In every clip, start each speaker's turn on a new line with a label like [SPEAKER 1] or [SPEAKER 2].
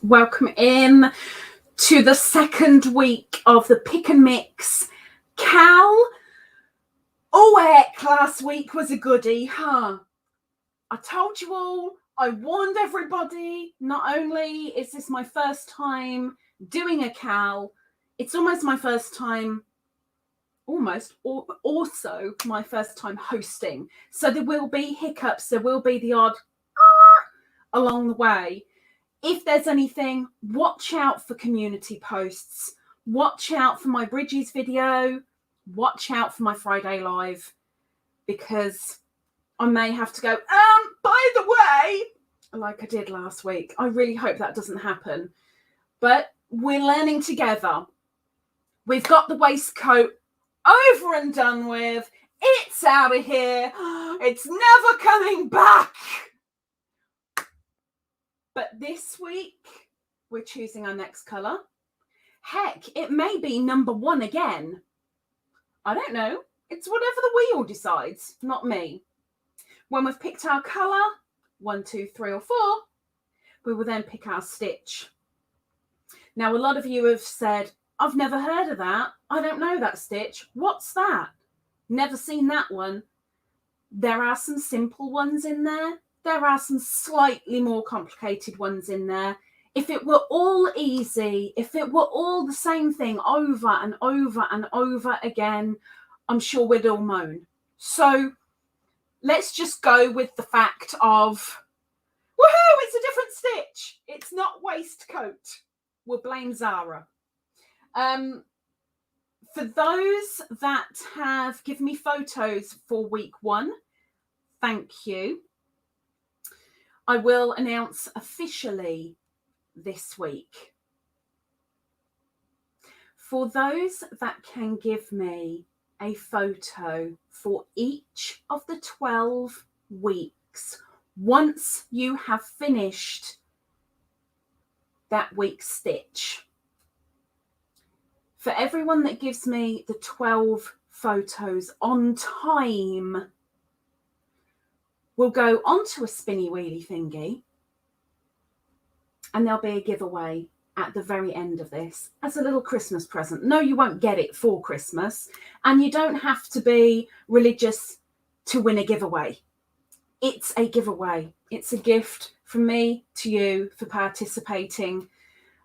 [SPEAKER 1] Welcome in to the second week of the Pick and Mix. Cal, last week was a goodie, huh? I told you all, I warned everybody, not only is this my first time doing a Cal, it's almost my first time, also my first time hosting. So there will be hiccups, there will be the odd along the way. If there's anything, watch out for community posts. Watch out for my Bridges video. Watch out for my Friday Live, because I may have to go, by the way, like I did last week. I really hope that doesn't happen. But we're learning together. We've got the waistcoat over and done with. It's out of here. It's never coming back. But this week, we're choosing our next colour. Heck, it may be number one again. I don't know. It's whatever the wheel decides, not me. When we've picked our colour, 1, 2, 3 or 4, we will then pick our stitch. Now, a lot of you have said, I've never heard of that. I don't know that stitch. What's that? Never seen that one. There are some simple ones in there. There are some slightly more complicated ones in there. If it were all easy, if it were all the same thing over and over and over again, I'm sure we'd all moan. So let's just go with the fact of, woohoo, it's a different stitch. It's not waistcoat. We'll blame Zara. For those that have given me photos for week 1, thank you. I will announce officially this week. For those that can give me a photo for each of the 12 weeks, once you have finished that week's stitch, for everyone that gives me the 12 photos on time, we'll go onto a spinny wheelie thingy, and there'll be a giveaway at the very end of this as a little Christmas present. No, you won't get it for Christmas, and you don't have to be religious to win a giveaway. It's a giveaway. It's a gift from me to you for participating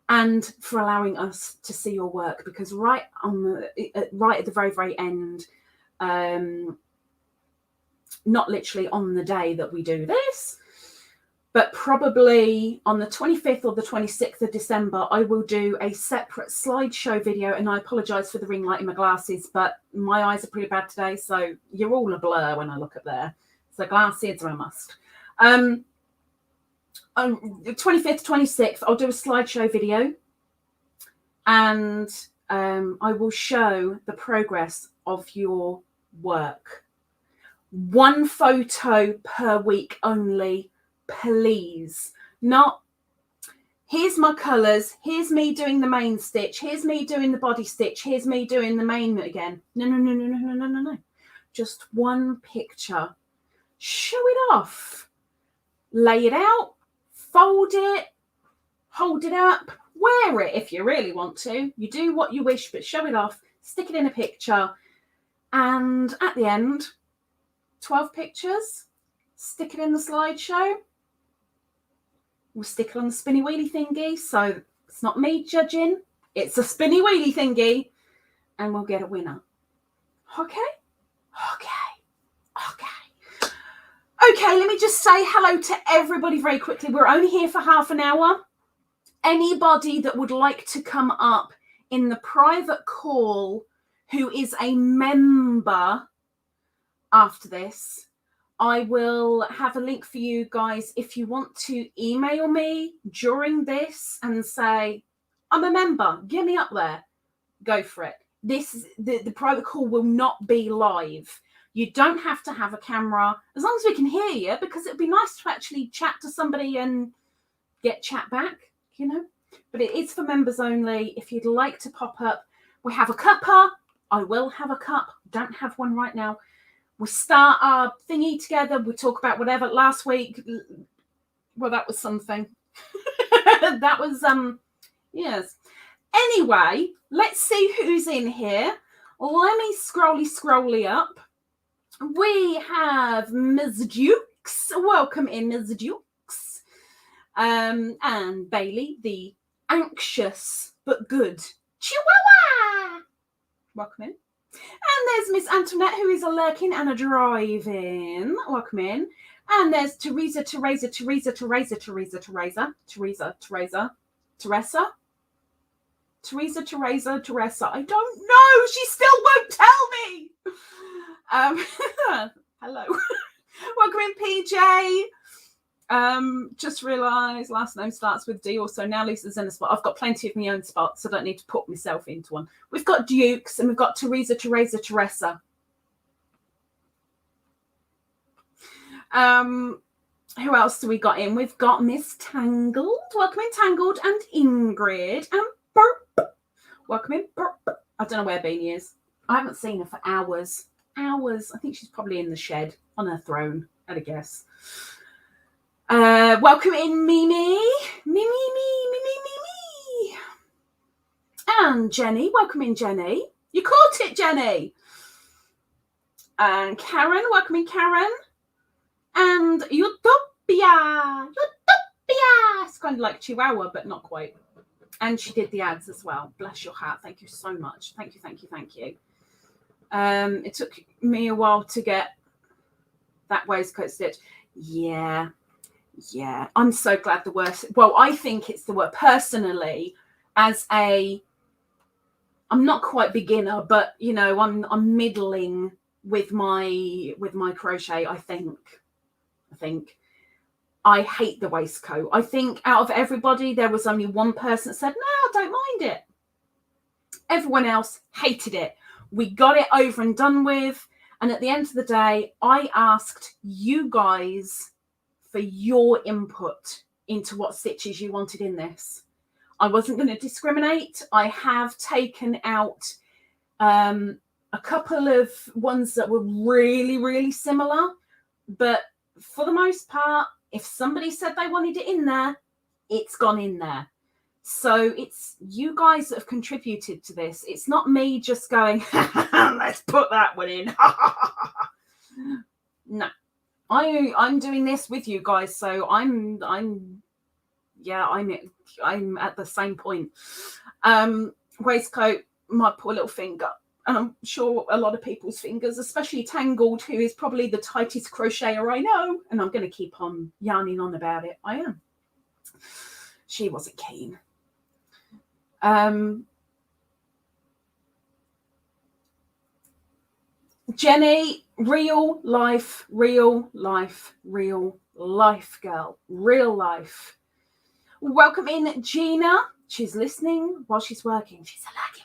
[SPEAKER 1] and for allowing us to see your work, because right at the very, very end, not literally on the day that we do this, but probably on the 25th or the 26th of December, I will do a separate slideshow video. And I apologise for the ring light in my glasses, but my eyes are pretty bad today, so you're all a blur when I look up there. So glasses are a must. 25th, 26th, I'll do a slideshow video, and I will show the progress of your work. 1 photo per week only, please. Not, here's my colours, here's me doing the main stitch, here's me doing the body stitch, here's me doing the main again. No. Just 1 picture. Show it off. Lay it out, fold it, hold it up, wear it if you really want to. You do what you wish, but show it off, stick it in a picture, and at the end, 12 pictures, stick it in the slideshow. We'll stick it on the spinny wheelie thingy, so it's not me judging, it's a spinny wheelie thingy, and we'll get a winner. Okay, let me just say hello to everybody very quickly. We're only here for half an hour. Anybody that would like to come up in the private call who is a member after this, I will have a link for you guys if you want to email me during this and say, I'm a member, get me up there. Go for it. The private call will not be live. You don't have to have a camera, as long as we can hear you, because it'd be nice to actually chat to somebody and get chat back, you know. But it is for members only. If you'd like to pop up, we have a cuppa. I will have a cup. Don't have one right now. We start our thingy together. We talk about whatever. Last week, well, that was something. That was yes. Anyway, let's see who's in here. Let me scrolly up. We have Ms. Dukes. Welcome in, Ms. Dukes. And Bailey, the anxious but good Chihuahua. Welcome in. And there's Miss Antoinette, who is a lurking and a driving. Welcome in. And there's Teresa. I don't know. She still won't tell me. Hello. Welcome in, PJ. Just realised last name starts with D also. Now Lisa's in a spot. I've got plenty of my own spots, so I don't need to put myself into one. We've got Dukes and we've got Teresa. Who else do we got in? We've got Miss Tangled. Welcome in, Tangled, and Ingrid and Burp. Welcome in, Burp. I don't know where Beanie is. I haven't seen her for hours. I think she's probably in the shed on her throne, I'd guess. Welcome in, Mimi. And Jenny. Welcome in, Jenny. You caught it, Jenny. And Karen. Welcome in, Karen. And Utopia. It's kind of like Chihuahua, but not quite. And she did the ads as well. Bless your heart. Thank you so much. Thank you. It took me a while to get that waistcoat stitch. Yeah. I'm so glad the worst. Well, I think it's the worst. Personally, I'm not quite beginner, but I'm middling with my crochet. I think I hate the waistcoat. I think out of everybody, there was only one person that said, no, I don't mind it. Everyone else hated it. We got it over and done with. And at the end of the day, I asked you guys for your input into what stitches you wanted in this. I wasn't going to discriminate. I have taken out a couple of ones that were really, really similar. But for the most part, if somebody said they wanted it in there, it's gone in there. So it's you guys that have contributed to this. It's not me just going, let's put that one in. No, I'm doing this with you guys. So I'm at the same point. Waistcoat, my poor little finger. And I'm sure a lot of people's fingers, especially Tangled, who is probably the tightest crocheter I know. And I'm going to keep on yarning on about it. I am. She wasn't keen. Jenny, real life, girl. Real life. Welcome in, Gina. She's listening while she's working. She's a working.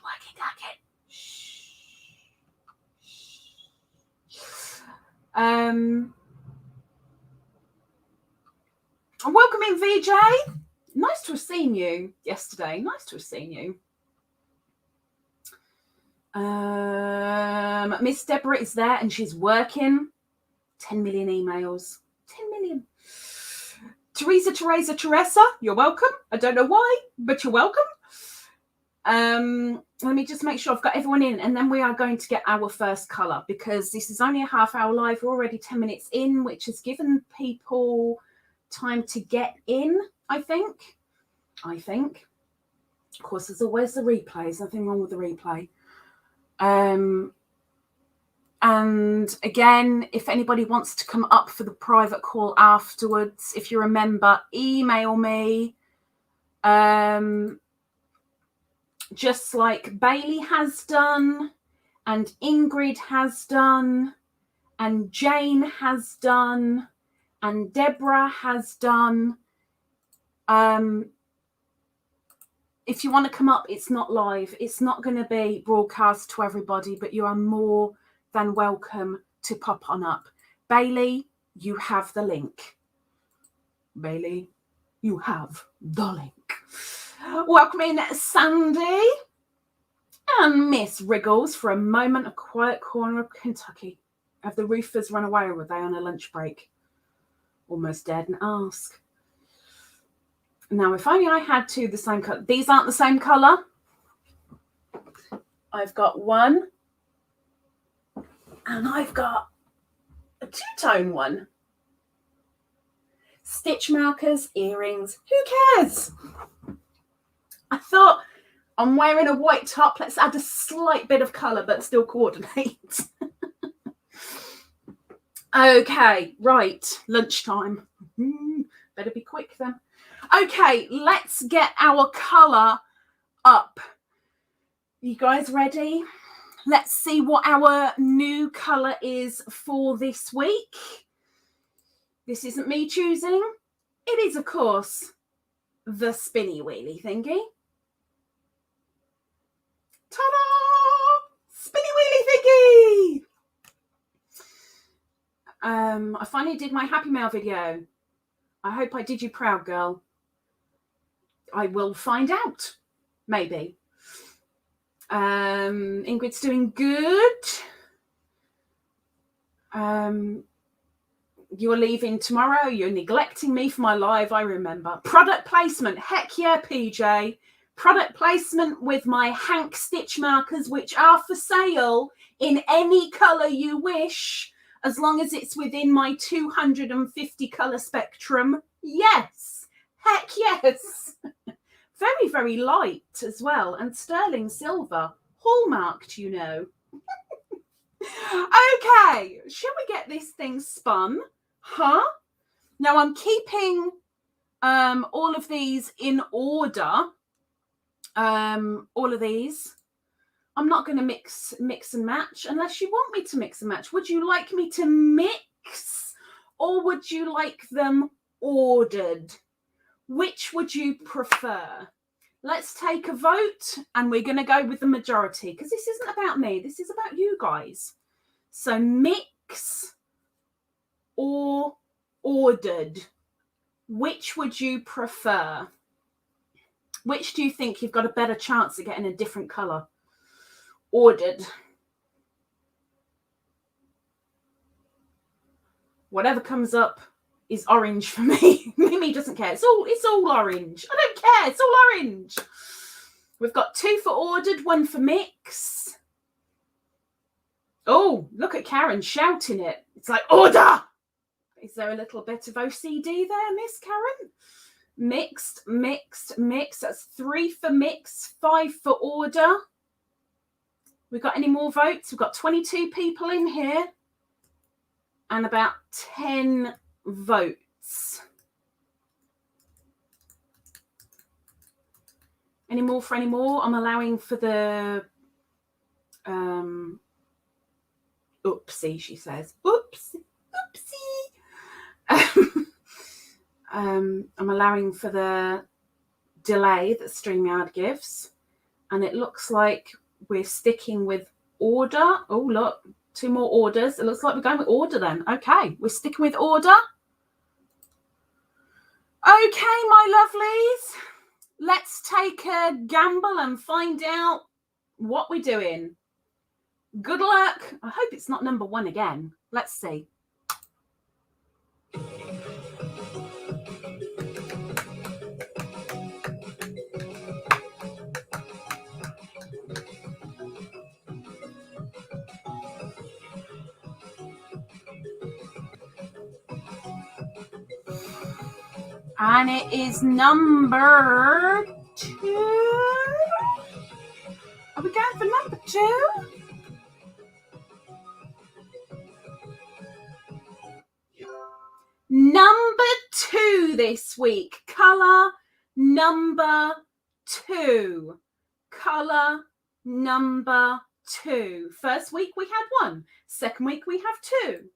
[SPEAKER 1] Welcome in, VJ. Nice to have seen you yesterday. Miss Deborah is there and she's working. 10 million emails. 10 million. Teresa, you're welcome. I don't know why, but you're welcome. Let me just make sure I've got everyone in, and then we are going to get our first colour, because this is only a half-hour live. We're already 10 minutes in, which has given people time to get in, I think. Of course, there's always the replay. There's nothing wrong with the replay. And again, if anybody wants to come up for the private call afterwards, if you're a member, email me. Just like Bailey has done, and Ingrid has done, and Jane has done, and Deborah has done. If you want to come up, it's not live. It's not going to be broadcast to everybody, but you are more than welcome to pop on up. Bailey, you have the link. Welcome in, Sandy and Miss Wriggles for a moment, a quiet corner of Kentucky. Have the roofers run away, or were they on a lunch break? Almost dared and ask. Now, if only I had two the same colour. These aren't the same colour. I've got one. And I've got a two-tone one. Stitch markers, earrings, who cares? I thought I'm wearing a white top. Let's add a slight bit of colour, but still coordinate. Okay, right, lunchtime. Better be quick then. Okay, let's get our colour up. You guys ready? Let's see what our new colour is for this week. This isn't me choosing. It is, of course, the spinny wheelie thingy. Ta-da! Spinny wheelie thingy! I finally did my Happy Mail video. I hope I did you proud, girl. I will find out. Maybe. Ingrid's doing good. You're leaving tomorrow. You're neglecting me for my live, I remember. Product placement. Heck yeah, PJ. Product placement with my Hank stitch markers, which are for sale in any colour you wish, as long as it's within my 250 colour spectrum. Yes. Heck yes. Very, very light as well. And sterling silver. Hallmarked, you know. Okay. Shall we get this thing spun? Huh? Now I'm keeping all of these in order. All of these. I'm not going to mix and match unless you want me to mix and match. Would you like me to mix or would you like them ordered? Which would you prefer? Let's take a vote and we're going to go with the majority because this isn't about me. This is about you guys. So mix or ordered. Which would you prefer? Which do you think you've got a better chance of getting a different colour? Ordered. Whatever comes up is orange for me. Mimi doesn't care. It's all orange. I don't care. It's all orange. We've got 2 for ordered, 1 for mix. Oh, look at Karen shouting it. It's like, order! Is there a little bit of OCD there, Miss Karen? Mixed, mixed, mixed. That's 3 for mix, 5 for order. We've got any more votes? We've got 22 people in here and about 10 votes. Any more for any more? I'm allowing for the oopsie, she says. Oops, oopsie. I'm allowing for the delay that StreamYard gives. And it looks like we're sticking with order. Oh, look, 2 more orders. It looks like we're going with order then. Okay, we're sticking with order. Okay, my lovelies. Let's take a gamble and find out what we're doing. Good luck. I hope it's not number 1 again. Let's see. And it is number 2. Are we going for number 2? Number 2 this week. Colour number 2. Colour number 2. First week we had 1. Second week we have 2.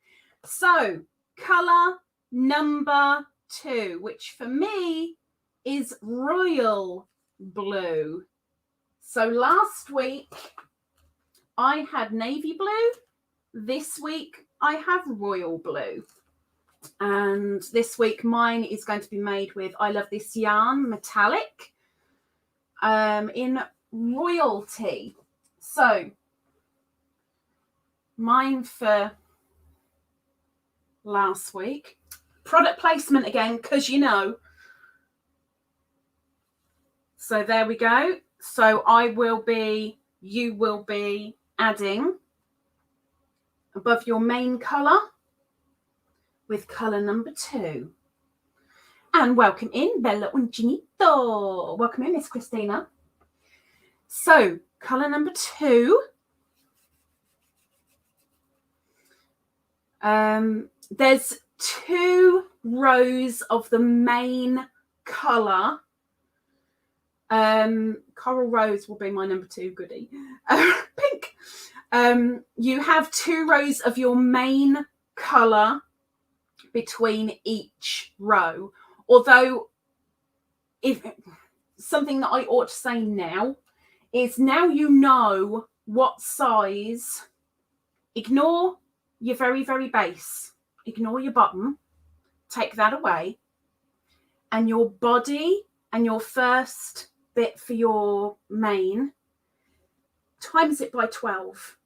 [SPEAKER 1] So, colour number 2, which for me is royal blue. So last week I had navy blue. This week I have royal blue. And this week mine is going to be made with I Love This Yarn metallic in royalty. So mine for last week. Product placement again, because you know, So there we go. So you will be adding above your main colour with colour number 2. And welcome in, Bella Uncinito. Welcome in, Miss Christina. So, colour number 2. There's 2 rows of the main colour. Coral Rose will be my number 2 goodie. Pink. You have 2 rows of your main colour between each row. Although, if something that I ought to say now is, now you know what size. Ignore your very, very base. Ignore your bottom. Take that away. And your body and your first bit for your main, times it by 12.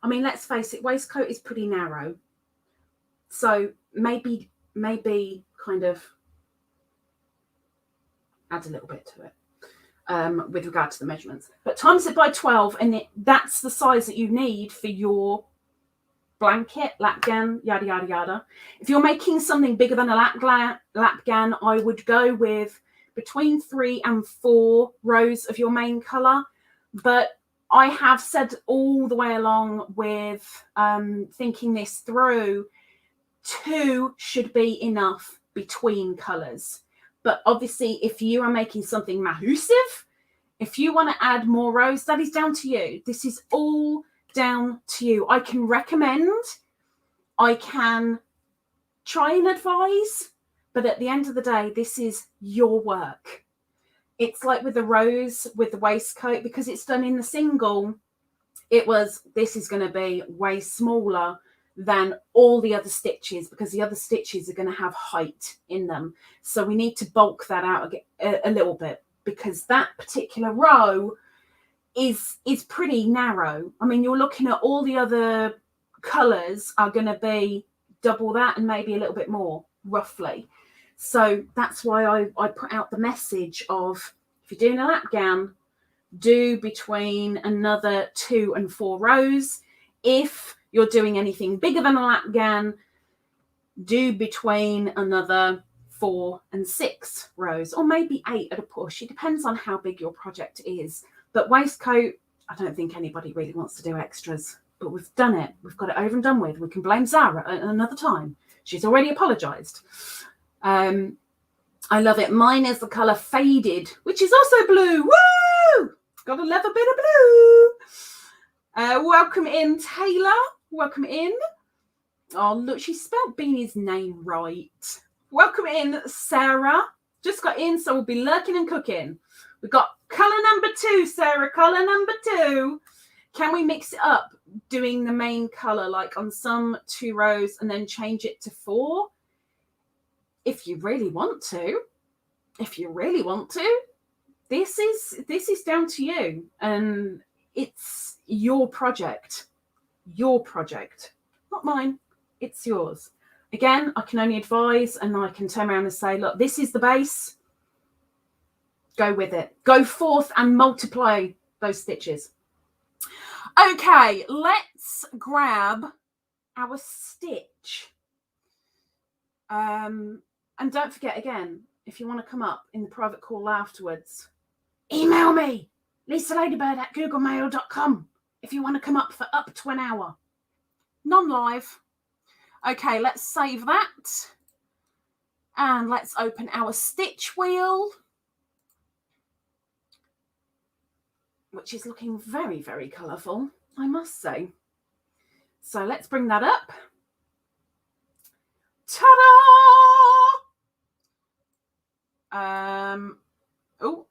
[SPEAKER 1] I mean, let's face it, waistcoat is pretty narrow. So maybe kind of add a little bit to it with regard to the measurements. But times it by 12, and that's the size that you need for your blanket, lap gown, yada, yada, yada. If you're making something bigger than a lap gown, I would go with between 3 and 4 rows of your main colour. But I have said all the way along with thinking this through, 2 should be enough between colours. But obviously, if you are making something massive, if you want to add more rows, that is down to you. This is all down to you. I can recommend, I can try and advise, but at the end of the day, this is your work. It's like with the rose, with the waistcoat, because it's done in the single, this is going to be way smaller than all the other stitches, because the other stitches are going to have height in them. So we need to bulk that out a little bit, because that particular row is pretty narrow. I mean, you're looking at all the other colours are going to be double that and maybe a little bit more, roughly. So that's why I put out the message of, if you're doing a lap gown, do between another 2 and 4 rows. If you're doing anything bigger than a lap gown, do between another 4 and 6 rows, or maybe 8 at a push. It depends on how big your project is. But waistcoat, I don't think anybody really wants to do extras, but we've done it. We've got it over and done with. We can blame Zara at another time. She's already apologised. I love it. Mine is the colour Faded, which is also blue. Woo! Got to love a bit of blue. Welcome in, Taylor. Welcome in. Oh, look, she spelled Beanie's name right. Welcome in, Sarah. Just got in, so we'll be lurking and cooking. We've got colour number 2, Sarah. Colour number 2. Can we mix it up, doing the main colour, like on some 2 rows, and then change it to 4? If you really want to. If you really want to. This is down to you. And it's your project. Your project. Not mine. It's yours. Again, I can only advise, and I can turn around and say, look, this is the base. Go with it. Go forth and multiply those stitches. Okay, let's grab our stitch. And don't forget, again, if you want to come up in the private call afterwards, email me, lisaladybird@googlemail.com, if you want to come up for up to an hour. Non-live. Okay, let's save that. And let's open our stitch wheel, which is looking very, very colourful, I must say. So let's bring that up. Ta-da! Oh,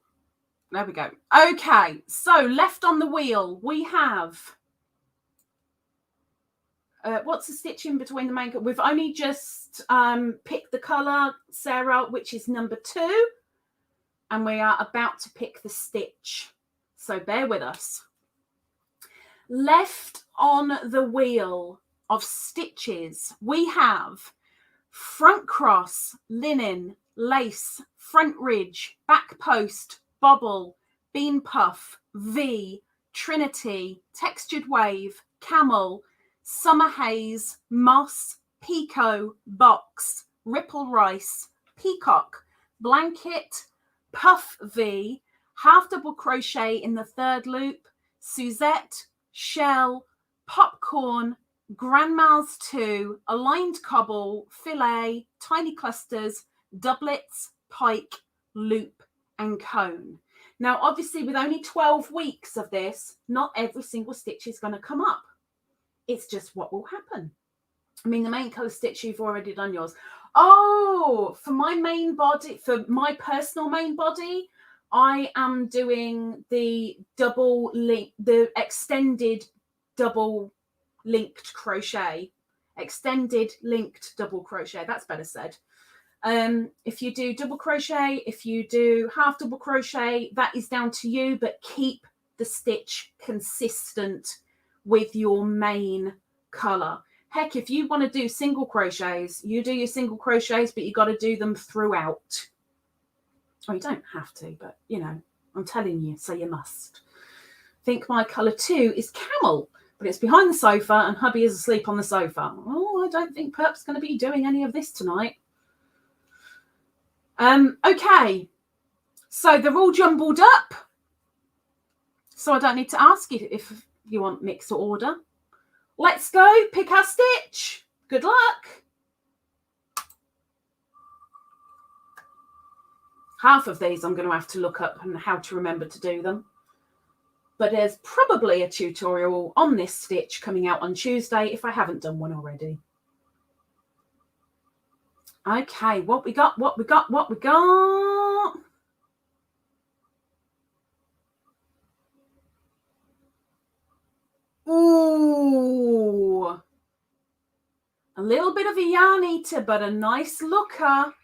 [SPEAKER 1] there we go. Okay, so left on the wheel, we have... what's the stitch in between the main? We've only just picked the colour, Sarah, which is number 2. And we are about to pick the stitch. So bear with us. Left on the wheel of stitches, we have front cross, linen, lace, front ridge, back post, bobble, bean puff, V, Trinity, textured wave, camel, summer haze, moss, picot, box, ripple rice, peacock, blanket, puff V, half double crochet in the third loop, Suzette, shell, popcorn, grandma's 2, aligned cobble, fillet, tiny clusters, doublets, pike, loop, and cone. Now, obviously, with only 12 weeks of this, not every single stitch is going to come up. It's just what will happen. I mean, the main colour stitch, you've already done yours. Oh, for my main body, for my personal main body, I am doing the double link, the extended double linked crochet. Extended linked double crochet. That's better said. If you do double crochet, if you do half double crochet, that is down to you, but keep the stitch consistent with your main color. Heck, if you want to do single crochets, you do your single crochets, but you got to do them throughout. Oh, you don't have to, but you know, I'm telling you, so you must. I think my color 2 is camel, but it's behind the sofa and hubby is asleep on the sofa. Oh, I don't think Perp's going to be doing any of this tonight. Okay, so they're all jumbled up, so I don't need to ask you if you want mix or order. Let's go pick our stitch. Good luck. Half of these I'm going to have to look up and how to remember to do them, but there's probably a tutorial on this stitch coming out on Tuesday if I haven't done one already. Okay, what we got. Ooh. A little bit of a yarn eater, but a nice looker.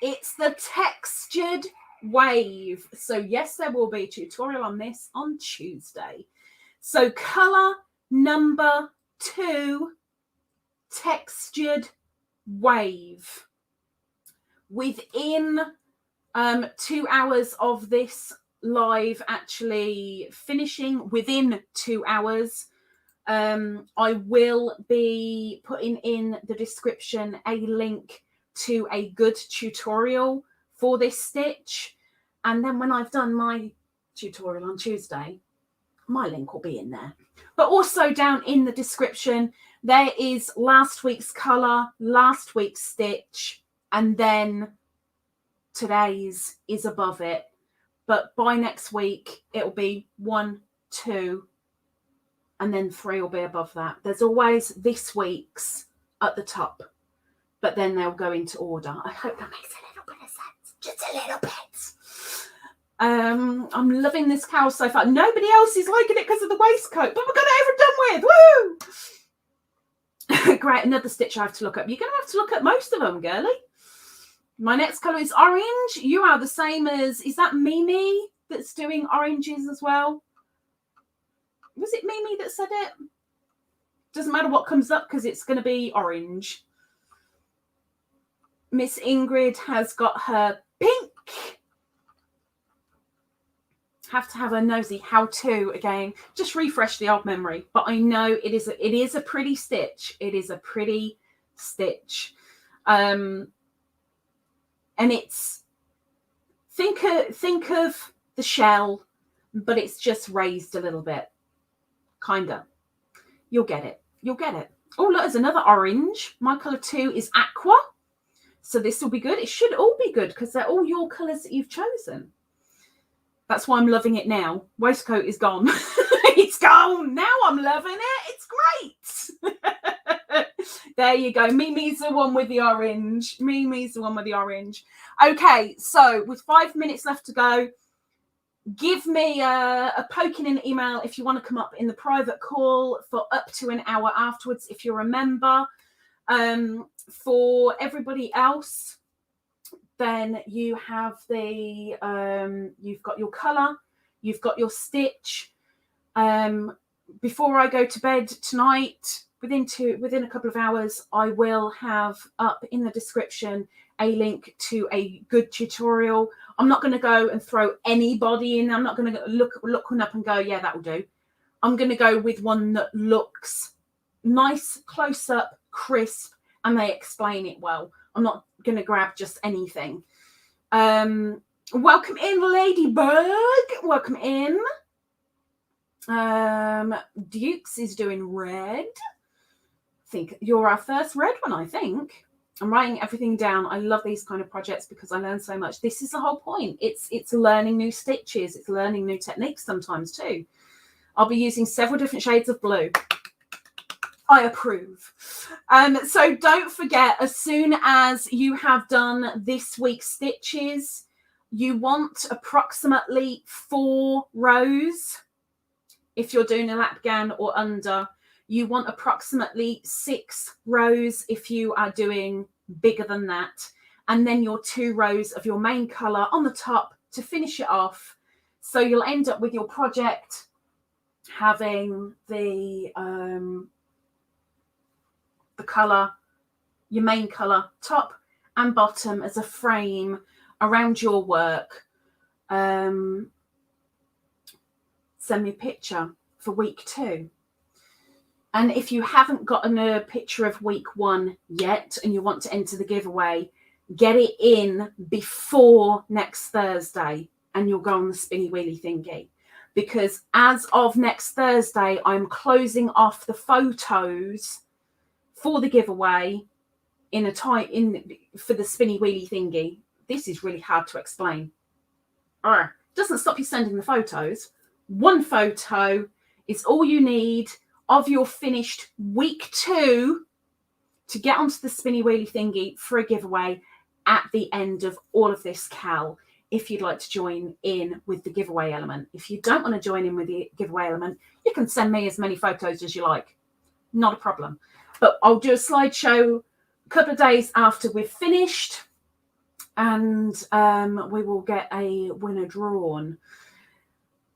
[SPEAKER 1] It's the textured wave. So yes, there will be a tutorial on this on Tuesday. So color number 2, textured wave. Within 2 hours of this live actually finishing, within 2 hours, I will be putting in the description a link to a good tutorial for this stitch. And then when I've done my tutorial on Tuesday, my link will be in there. But also down in the description, there is last week's color, last week's stitch, and then today's is above it. But by next week, it'll be 1, 2, and then 3 will be above that. There's always this week's at the top, but then they'll go into order. I hope that makes a little bit of sense. Just a little bit. I'm loving this cowl so far. Nobody else is liking it because of the waistcoat, but we're going to have it done with. Woo! Great, another stitch I have to look up. You're going to have to look at most of them, girlie. My next colour is orange. You are the same as, is that Mimi that's doing oranges as well? Was it Mimi that said it? Doesn't matter what comes up because it's going to be orange. Miss Ingrid has got her pink. Have to have a nosy how to again. Just refresh the old memory. But I know it is a pretty stitch. It is a pretty stitch. And it's think of the shell, but it's just raised a little bit. Kinda. You'll get it. You'll get it. Oh, look, there's another orange. My colour 2 is aqua. So this will be good. It should all be good because they're all your colours that you've chosen. That's why I'm loving it now. Waistcoat is gone. It's gone. Now I'm loving it. It's great. There you go. Mimi's the one with the orange. Mimi's the one with the orange. Okay, so with 5 minutes left to go, give me a poke in an email if you want to come up in the private call for up to an hour afterwards, if you're a member. For everybody else, then you have the you've got your color, you've got your stitch. Before I go to bed tonight, within a couple of hours, I will have up in the description a link to a good tutorial. I'm not going to go and throw anybody in. I'm not going to look one up and go, yeah, that will do. I'm going to go with one that looks nice, close up, crisp, and they explain it well. I'm not going to grab just anything. Welcome in, Ladybug. Welcome in. Dukes is doing red. I think you're our first red one, I think. I'm writing everything down. I love these kind of projects because I learn so much. This is the whole point. It's learning new stitches. It's learning new techniques sometimes too. I'll be using several different shades of blue. I approve. So don't forget, as soon as you have done this week's stitches, you want approximately 4 rows. If you're doing a lapgan or under, you want approximately 6 rows if you are doing bigger than that. And then your 2 rows of your main colour on the top to finish it off. So you'll end up with your project having the colour, your main colour, top and bottom as a frame around your work. Send me a picture for week 2. And if you haven't gotten a picture of week 1 yet and you want to enter the giveaway, get it in before next Thursday and you'll go on the spinny wheelie thingy. Because as of next Thursday, I'm closing off the photos for the giveaway for the spinny wheelie thingy. This is really hard to explain. Doesn't stop you sending the photos. 1 photo is all you need of your finished week 2 to get onto the spinny wheelie thingy for a giveaway at the end of all of this, Cal, if you'd like to join in with the giveaway element. If you don't want to join in with the giveaway element, you can send me as many photos as you like. Not a problem. But I'll do a slideshow a couple of days after we've finished, and we will get a winner drawn.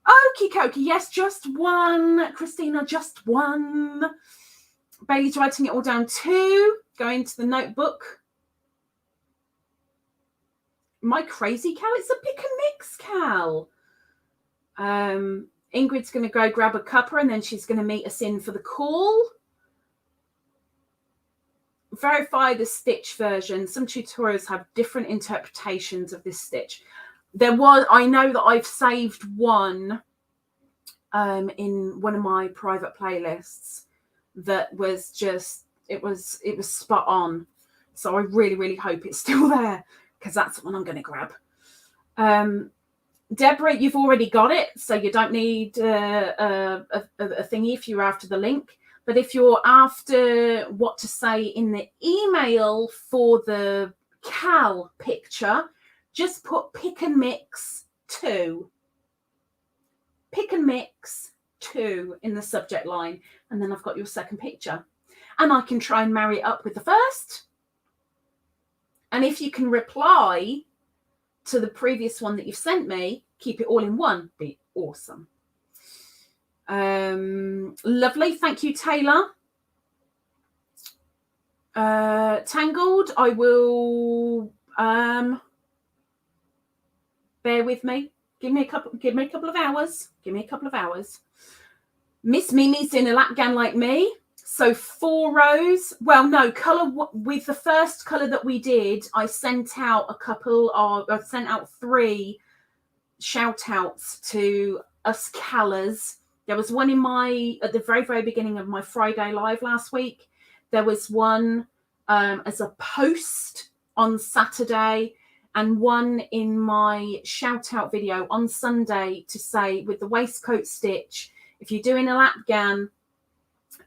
[SPEAKER 1] Okie dokie, yes, just 1. Christina, just 1. Bailey's writing it all down too. Going to the notebook. Am I crazy, Cal? It's a pick and mix, Cal. Ingrid's going to go grab a cuppa and then she's going to meet us in for the call. Verify the stitch version. Some tutorials have different interpretations of this stitch. I know that I've saved one in one of my private playlists that was just, it was spot on. So I really, really hope it's still there because that's the one I'm going to grab. Deborah, you've already got it, so you don't need a thingy if you're after the link. But if you're after what to say in the email for the Cal picture, just put pick and mix 2. Pick and mix 2 in the subject line. And then I've got your second picture. And I can try and marry it up with the first. And if you can reply to the previous one that you've sent me, keep it all in one. Be awesome. Lovely. Thank you, Taylor. Tangled, I will bear with me. Give me a couple of hours. Miss Mimi's in a lapgan like me. So 4 rows. Well, no, colour with the first colour that we did, I sent out 3 shout outs to us colours. There was one at the very, very beginning of my Friday live last week. There was one as a post on Saturday, and one in my shout out video on Sunday to say with the waistcoat stitch, if you're doing a lapgan,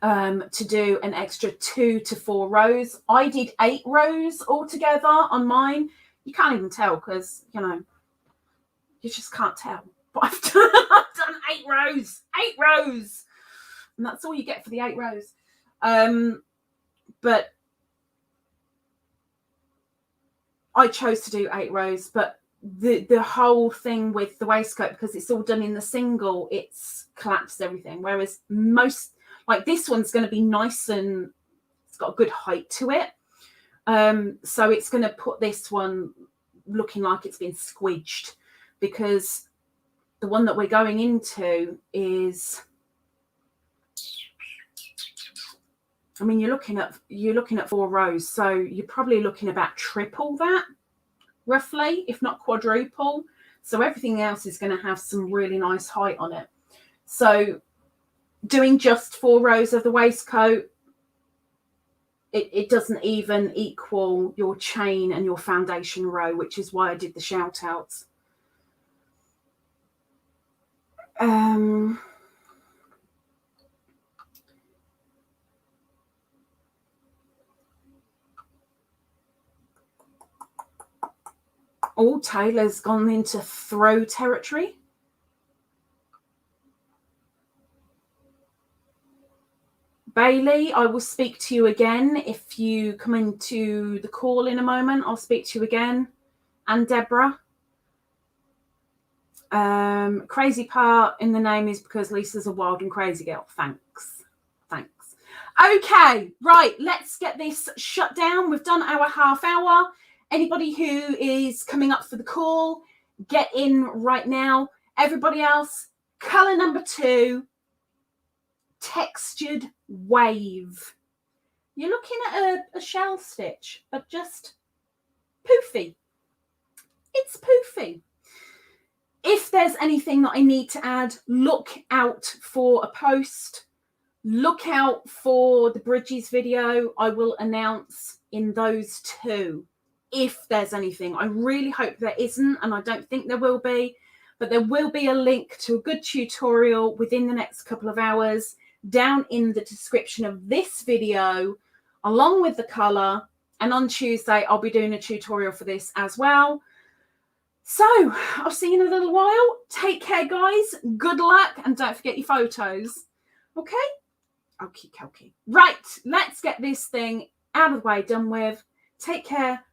[SPEAKER 1] to do an extra 2 to 4 rows. I did 8 rows altogether on mine. You can't even tell because, you just can't tell. But I've done 8 rows. 8 rows. And that's all you get for the 8 rows. But I chose to do 8 rows. But the whole thing with the waistcoat, because it's all done in the single, it's collapsed everything. Whereas most, like this one's going to be nice and it's got a good height to it. So it's going to put this one looking like it's been squidged, because the one that we're going into is, I mean, you're looking at 4 rows, so you're probably looking about triple that, roughly, if not quadruple. So everything else is going to have some really nice height on it. So doing just 4 rows of the waistcoat, it doesn't even equal your chain and your foundation row, which is why I did the shout outs. Oh, Taylor's gone into throw territory. Bailey, I will speak to you again. If you come into the call in a moment, I'll speak to you again. And Deborah. Crazy part in the name is because Lisa's a wild and crazy girl. Thanks. Okay, right, let's get this shut down. We've done our half hour. Anybody who is coming up for the call, get in right now. Everybody else, color number 2, textured wave. You're looking at a shell stitch, but just poofy. It's poofy. If there's anything that I need to add, look out for a post. Look out for the Bridges video. I will announce in those 2 if there's anything. I really hope there isn't, and I don't think there will be, but there will be a link to a good tutorial within the next couple of hours down in the description of this video, along with the colour. And on Tuesday, I'll be doing a tutorial for this as well. So I'll see you in a little while. Take care, guys. Good luck, and don't forget your photos. Okay? Okay. Right, let's get this thing out of the way, done with. Take care.